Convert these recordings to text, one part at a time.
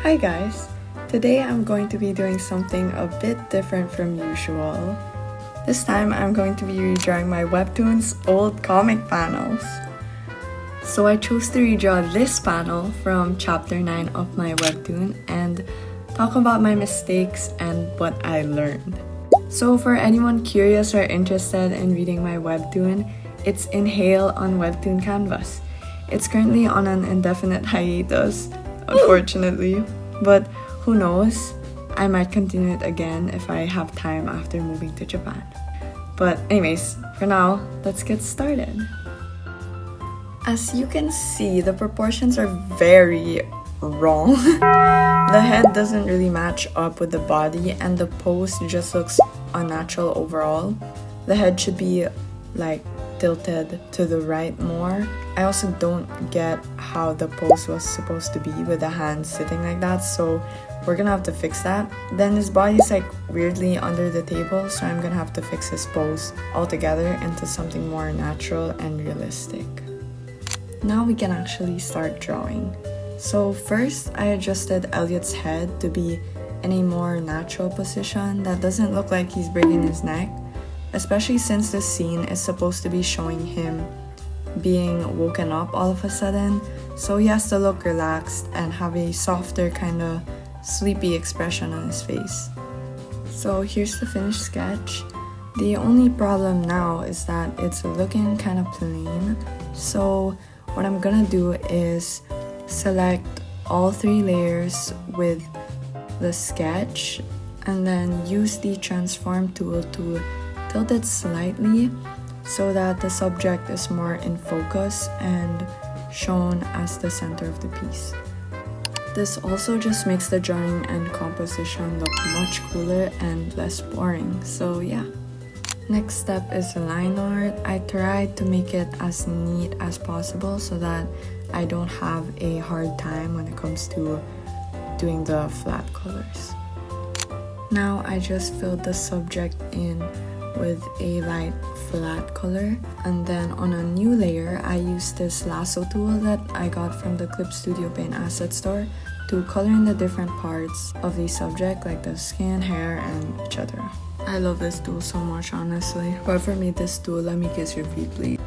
Hi guys! Today I'm going to be doing something a bit different from usual. This time I'm going to be redrawing my webtoon's old comic panels. So I chose to redraw this panel from chapter 9 of my webtoon and talk about my mistakes and what I learned. So for anyone curious or interested in reading my webtoon, it's Inhale on Webtoon Canvas. It's currently on an indefinite hiatus, unfortunately, but who knows, I might continue it again if I have time after moving to Japan. But anyways, for now, let's get started. As you can see, the proportions are very wrong. The head doesn't really match up with the body and the pose just looks unnatural overall. The head should be tilted to the right more. I also don't get how the pose was supposed to be with the hands sitting like that, so we're gonna have to fix that. Then his body's weirdly under the table, so I'm gonna have to fix his pose altogether into something more natural and realistic. Now we can actually start drawing. So first, I adjusted Elliot's head to be in a more natural position that doesn't look like he's breaking his neck, especially since the scene is supposed to be showing him being woken up all of a sudden, so he has to look relaxed and have a softer kind of sleepy expression on his face. So here's the finished sketch. The only problem now is that it's looking kind of plain, so what I'm gonna do is select all 3 layers with the sketch and then use the transform tool to tilt it slightly so that the subject is more in focus and shown as the center of the piece. This also just makes the drawing and composition look much cooler and less boring, so yeah. Next step is line art. I tried to make it as neat as possible so that I don't have a hard time when it comes to doing the flat colors. Now I just filled the subject in with a light flat color, and then on a new layer I used this lasso tool that I got from the Clip Studio Paint asset store to color in the different parts of the subject like the skin, hair, and etc. I love this tool so much, honestly. Whoever made this tool, let me kiss your feet please.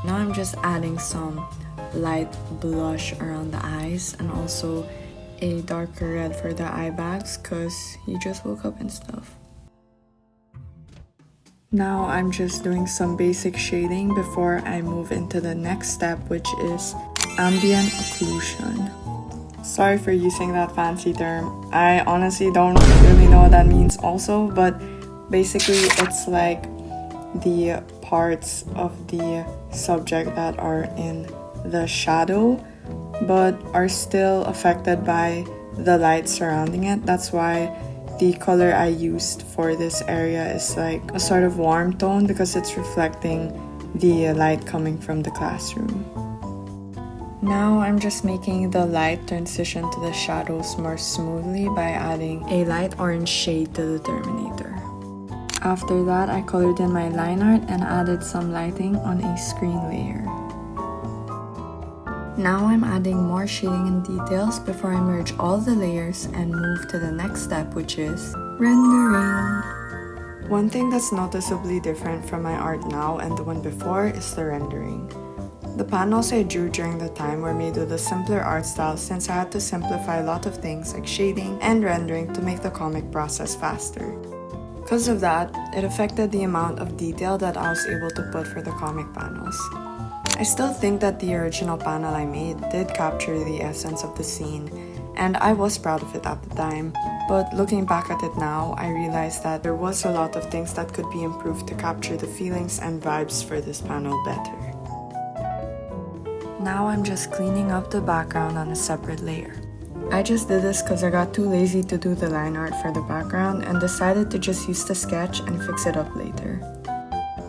Now I'm just adding some light blush around the eyes and also a darker red for the eye bags because he just woke up and stuff. Now I'm just doing some basic shading before I move into the next step, which is ambient occlusion. Sorry for using that fancy term. I honestly don't really know what that means also, but basically it's like the parts of the subject that are in the shadow but are still affected by the light surrounding it. That's why the color I used for this area is like a sort of warm tone because it's reflecting the light coming from the classroom. Now I'm just making the light transition to the shadows more smoothly by adding a light orange shade to the Terminator. After that, I colored in my line art and added some lighting on a screen layer. Now I'm adding more shading and details before I merge all the layers and move to the next step, which is rendering. One thing that's noticeably different from my art now and the one before is the rendering. The panels I drew during the time were made with a simpler art style since I had to simplify a lot of things like shading and rendering to make the comic process faster. Because of that, it affected the amount of detail that I was able to put for the comic panels. I still think that the original panel I made did capture the essence of the scene, and I was proud of it at the time, but looking back at it now, I realized that there was a lot of things that could be improved to capture the feelings and vibes for this panel better. Now I'm just cleaning up the background on a separate layer. I just did this because I got too lazy to do the line art for the background and decided to just use the sketch and fix it up later.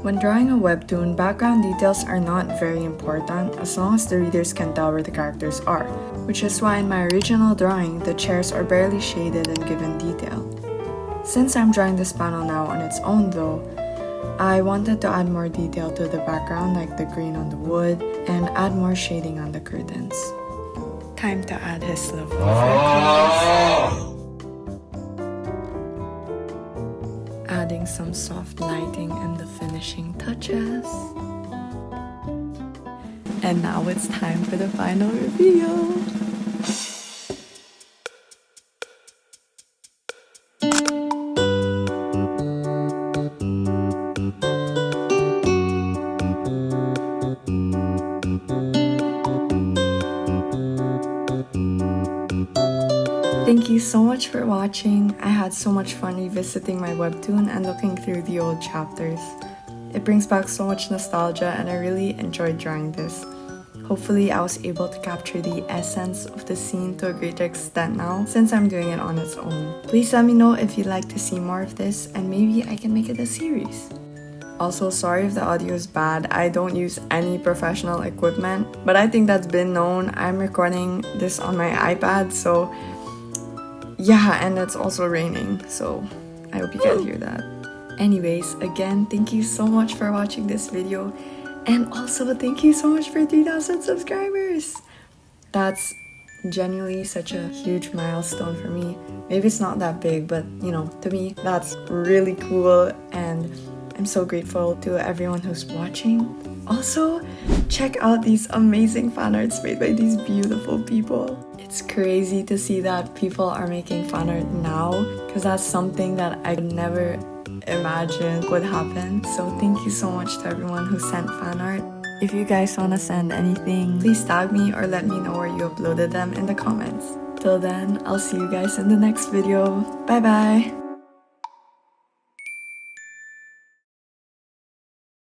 When drawing a webtoon, background details are not very important as long as the readers can tell where the characters are, which is why in my original drawing, the chairs are barely shaded and given detail. Since I'm drawing this panel now on its own though, I wanted to add more detail to the background like the green on the wood and add more shading on the curtains. Time to add his lovely freckles. some soft lighting and the finishing touches. And now it's time for the final reveal. Thank you so much for watching. I had so much fun revisiting my webtoon and looking through the old chapters. It brings back so much nostalgia and I really enjoyed drawing this. Hopefully I was able to capture the essence of the scene to a greater extent now since I'm doing it on its own. Please let me know if you'd like to see more of this and maybe I can make it a series. Also, sorry if the audio is bad. I don't use any professional equipment, but I think that's been known. I'm recording this on my iPad, so yeah, and it's also raining, so I hope you can hear that. Anyways, again, thank you so much for watching this video, and also thank you so much for 3,000 subscribers. That's genuinely such a huge milestone for me. Maybe it's not that big, but you know, to me, that's really cool, and I'm so grateful to everyone who's watching. Also, check out these amazing fan arts made by these beautiful people. It's crazy to see that people are making fan art now because that's something that I could never imagine would happen. So thank you so much to everyone who sent fan art. If you guys want to send anything, please tag me or let me know where you uploaded them in the comments. Till then, I'll see you guys in the next video. Bye bye!